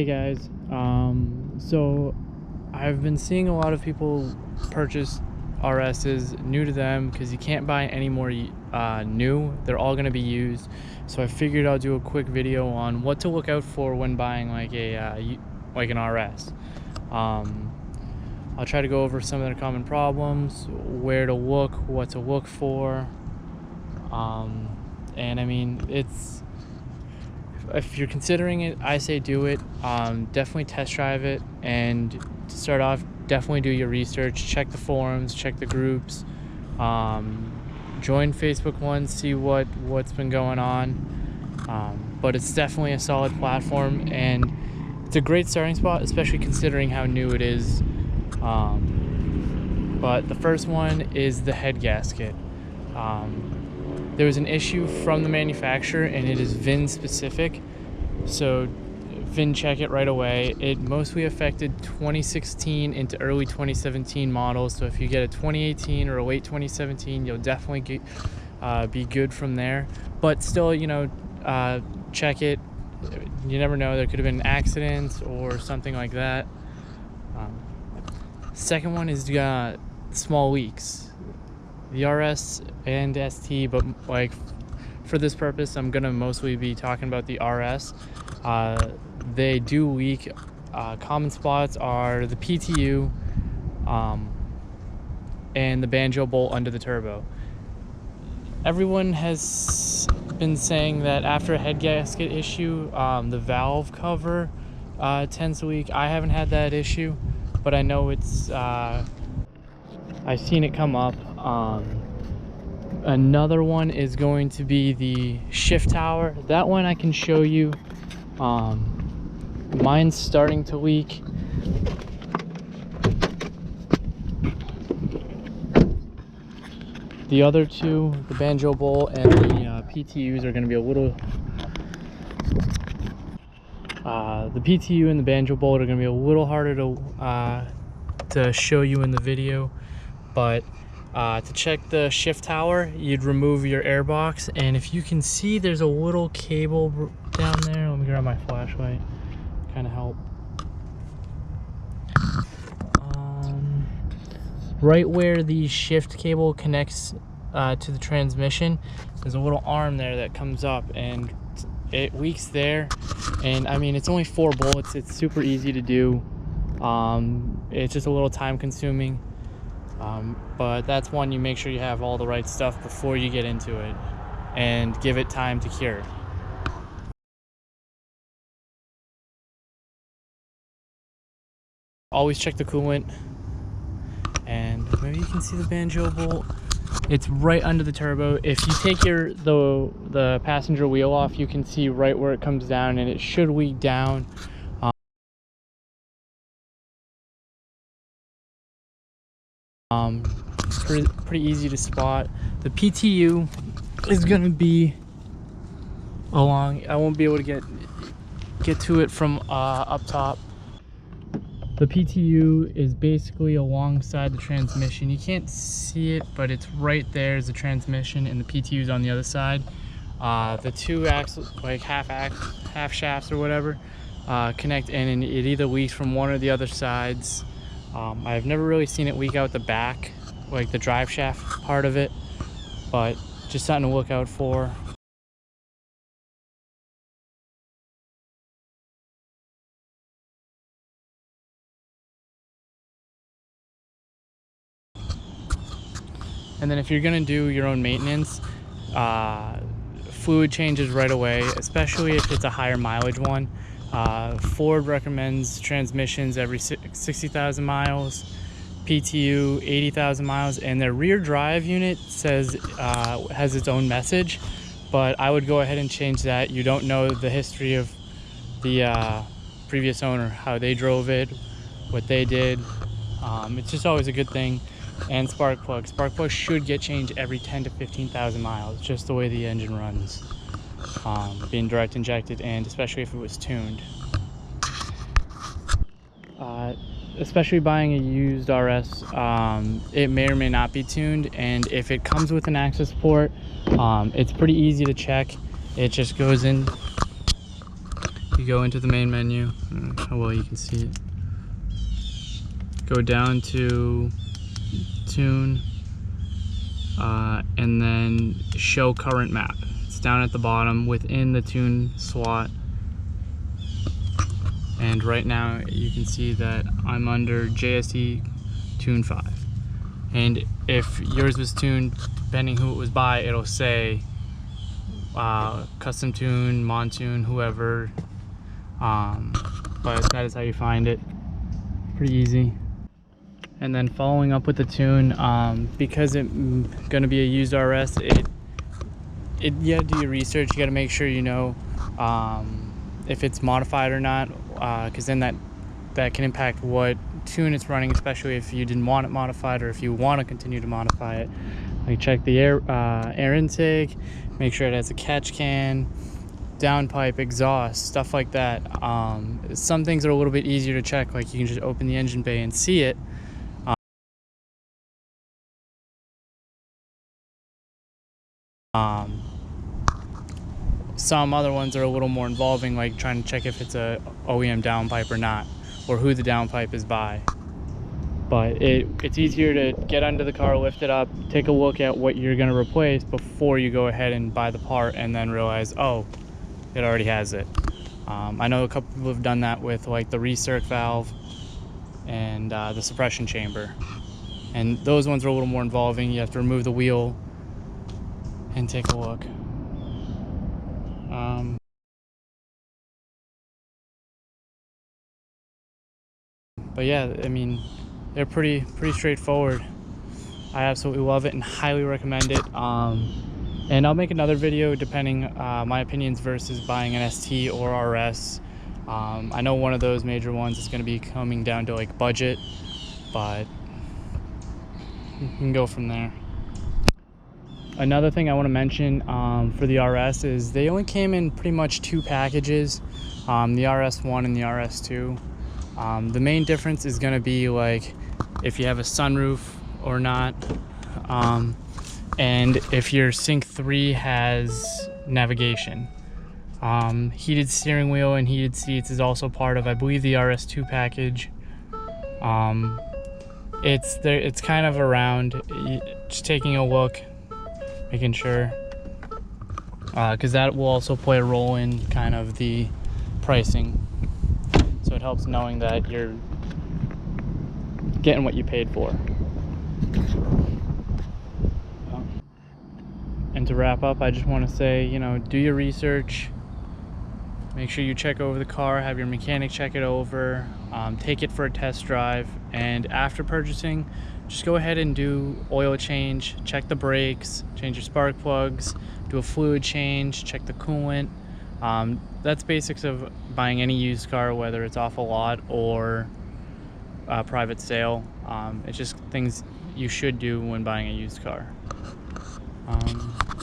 Hey guys, so I've been seeing a lot of people purchase RSs new to them because you can't buy any more new. They're all going to be used. So I figured I'll do a quick video on what to look out for when buying like an RS. I'll try to go over some of the common problems, where to look, what to look for, and I mean, if you're considering it, I say do it. Definitely test drive it, and to start off, definitely do your research, check the forums, check the groups, join Facebook ones, see what's been going on. But it's definitely a solid platform, and it's a great starting spot, especially considering how new it is. But the first one is the head gasket. There was an issue from the manufacturer, and it is VIN specific, so VIN check it right away. It mostly affected 2016 into early 2017 models, so if you get a 2018 or a late 2017, you'll definitely be good from there. But still, check it. You never know, there could have been accidents or something like that. Second one is small leaks. The RS and ST, but like for this purpose, I'm gonna mostly be talking about the RS. They do leak. Common spots are the PTU and the banjo bolt under the turbo. Everyone has been saying that after a head gasket issue, the valve cover tends to leak. I haven't had that issue, but I know it's I've seen it come up. Another one is going to be the shift tower. That one I can show you. Mine's starting to leak. The other two, the banjo bolt and the PTUs, are going to be a little the PTU and the banjo bolt are going to be a little harder to show you in the video, but to check the shift tower, you'd remove your air box, and if you can see, there's a little cable down there. Let me grab my flashlight, kind of help. Right where the shift cable connects to the transmission, there's a little arm there that comes up, and it leaks there. And I mean, it's only 4 bolts. It's super easy to do. It's just a little time consuming. But that's one you make sure you have all the right stuff before you get into it, and give it time to cure. Always check the coolant, and maybe you can see the banjo bolt. It's right under the turbo. If you take the passenger wheel off, you can see right where it comes down, and it should leak down. Pretty easy to spot. The PTU is gonna be along. I won't be able to get to it from up top. The PTU is basically alongside the transmission. You can't see it, but it's right there is the transmission, and the PTU is on the other side. The two axles, like half shafts or whatever, connect in, and it either leaks from one or the other sides. I've never really seen it leak out the back, like the drive shaft part of it, but just something to look out for. And then if you're gonna do your own maintenance, fluid changes right away, especially if it's a higher mileage one. Ford recommends transmissions every 60,000 miles, PTU 80,000 miles, and their rear drive unit says has its own message, but I would go ahead and change that. You don't know the history of the previous owner, how they drove it, what they did. It's just always a good thing. And spark plugs should get changed every 10 to 15,000 miles, just the way the engine runs, being direct injected, and especially if it was tuned. Especially buying a used RS, it may or may not be tuned, and if it comes with an access port, it's pretty easy to check. It just goes in You go into the main menu. I don't know how well you can see it. Go down to tune, and then show current map. It's down at the bottom within the tune slot. And right now you can see that I'm under JSE Tune 5. And if yours was tuned, depending who it was by, it'll say custom tune, Montune, whoever. But that is how you find it. Pretty easy. And then following up with the tune, because it's going to be a used RS, you gotta do your research. You gotta make sure you know if it's modified or not, because then that can impact what tune it's running, especially if you didn't want it modified or if you want to continue to modify it. Like check the air intake, make sure it has a catch can, downpipe, exhaust, stuff like that. Some things are a little bit easier to check, like you can just open the engine bay and see it. Some other ones are a little more involving, like trying to check if it's a OEM downpipe or not, or who the downpipe is by. But it's easier to get under the car, lift it up, take a look at what you're going to replace before you go ahead and buy the part and then realize, oh, it already has it. I know a couple people have done that with like the recirc valve and the suppression chamber. And those ones are a little more involving. You have to remove the wheel and take a look. But yeah, I mean, they're pretty straightforward. I absolutely love it and highly recommend it. And I'll make another video depending my opinions versus buying an ST or RS. I know one of those major ones is going to be coming down to like budget, but you can go from there. Another thing I want to mention for the RS is they only came in pretty much 2 packages, the RS1 and the RS2. The main difference is going to be like if you have a sunroof or not, and if your Sync 3 has navigation. Heated steering wheel and heated seats is also part of, I believe, the RS2 package. It's kind of around, just taking a look, making sure, because that will also play a role in kind of the pricing. So it helps knowing that you're getting what you paid for. And to wrap up, I just want to say, you know, do your research. Make sure you check over the car, have your mechanic check it over, take it for a test drive, and after purchasing, just go ahead and do oil change, check the brakes, change your spark plugs, do a fluid change, check the coolant. That's basics of buying any used car, whether it's off a lot or a private sale. It's just things you should do when buying a used car.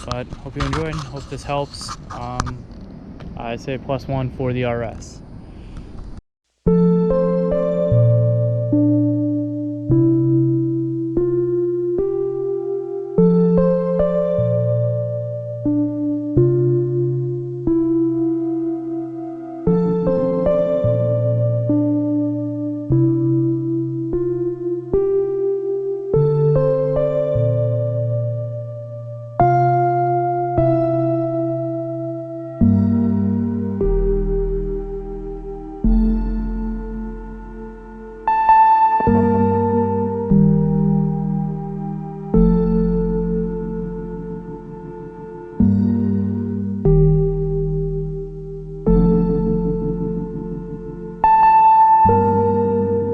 But hope you enjoyed, hope this helps. I say +1 for the RS.